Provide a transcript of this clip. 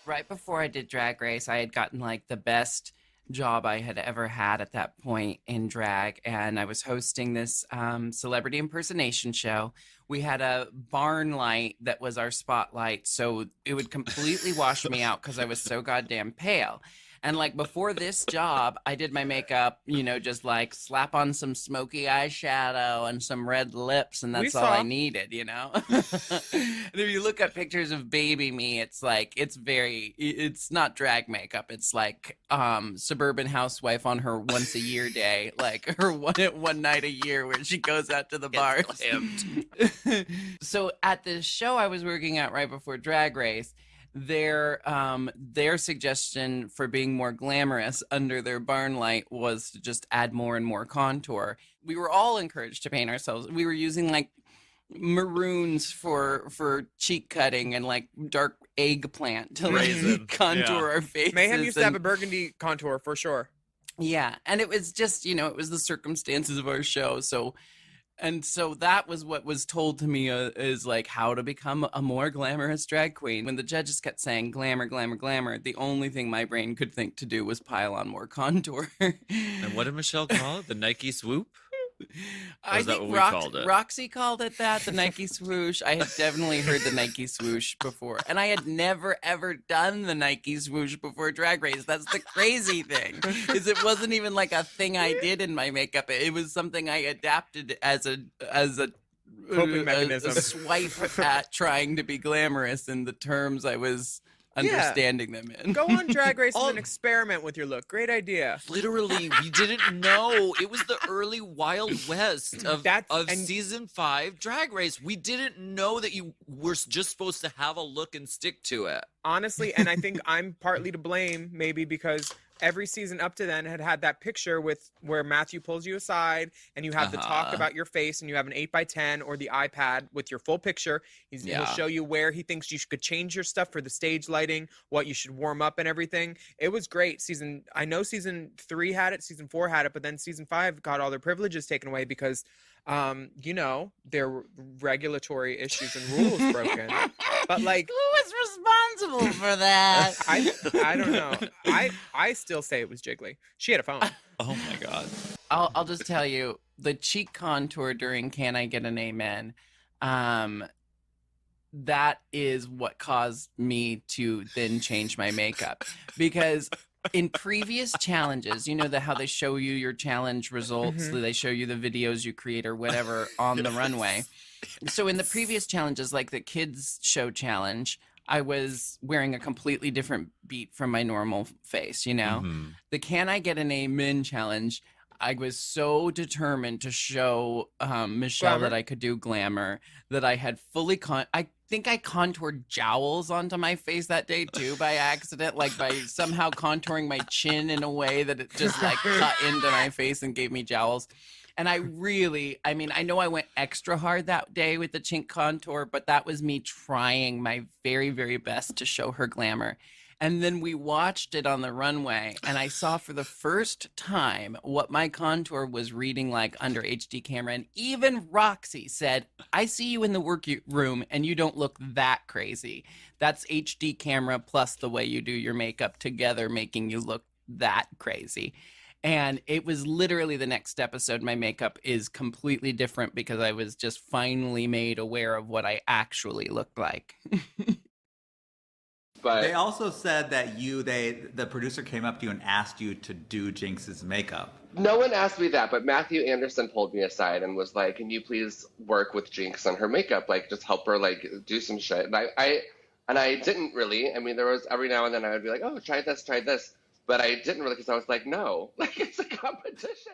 Right before I did Drag Race, I had gotten like the best job I had ever had at that point in drag. And I was hosting this celebrity impersonation show. We had a barn light that was our spotlight. So it would completely wash me out because I was so goddamn pale. And like before this job, I did my makeup, just like slap on some smoky eyeshadow and some red lips, and We that's all I saw. needed. And if you look at pictures of baby me, it's like it's not drag makeup. It's like suburban housewife on her once a year day, like her one night a year where she goes out to the bars. So at this show I was working at right before Drag Race, their suggestion for being more glamorous under their barn light was to just add more and more contour. We were all encouraged to paint ourselves. We were using like maroons for cheek cutting and like dark eggplant to like contour our faces. Mayhem used to have a burgundy contour for sure. Yeah, and it was just, it was the circumstances of our show. So that was what was told to me is like how to become a more glamorous drag queen. When the judges kept saying glamour, glamour, glamour, the only thing my brain could think to do was pile on more contour. And what did Michelle call it? The Nike swoop? I think Roxy called it that, the Nike swoosh. I had definitely heard the Nike swoosh before. And I had never, ever done the Nike swoosh before Drag Race. That's the crazy thing, is it wasn't even like a thing I did in my makeup. It was something I adapted as a Coping mechanism. A swipe at trying to be glamorous in the terms I was understanding them in. Go on Drag Race and then experiment with your look. Great idea. Literally, we didn't know. It was the early Wild West of season 5 Drag Race. We didn't know that you were just supposed to have a look and stick to it. Honestly, and I think I'm partly to blame, maybe because every season up to then had that picture with where Matthew pulls you aside and you have the talk about your face, and you have an 8x10 or the iPad with your full picture. He'll show you where he thinks you could change your stuff for the stage lighting, what you should warm up and everything. It was great. I know season 3 had it, season 4 had it, but then season 5 got all their privileges taken away because there were regulatory issues and rules broken. But like, who was responsible for that? I don't know. I still say it was Jiggly. She had a phone. Oh my god. I'll just tell you, the cheek contour during Can I Get an Amen? That is what caused me to then change my makeup, because in previous challenges, how they show you your challenge results, they show you the videos you create or whatever on the runway. So in the previous challenges, like the kids show challenge, I was wearing a completely different beat from my normal face, The Can I Get an Amen challenge, I was so determined to show Michelle that I could do glamour that I had fully I think I contoured jowls onto my face that day too by accident, like by somehow contouring my chin in a way that it just like cut into my face and gave me jowls. And I know I went extra hard that day with the chink contour, but that was me trying my very, very best to show her glamour. And then we watched it on the runway, and I saw for the first time what my contour was reading like under HD camera. And even Roxy said, I see you in the workroom, and you don't look that crazy. That's HD camera plus the way you do your makeup together making you look that crazy. And it was literally the next episode. My makeup is completely different because I was just finally made aware of what I actually looked like. But they also said that the producer came up to you and asked you to do Jinkx's makeup. No one asked me that, but Matthew Anderson pulled me aside and was like, can you please work with Jinkx on her makeup? Like, just help her, like, do some shit. And I didn't really. I mean, there was every now and then I would be like, oh, try this. But I didn't really, because I was like, no, like, it's a competition.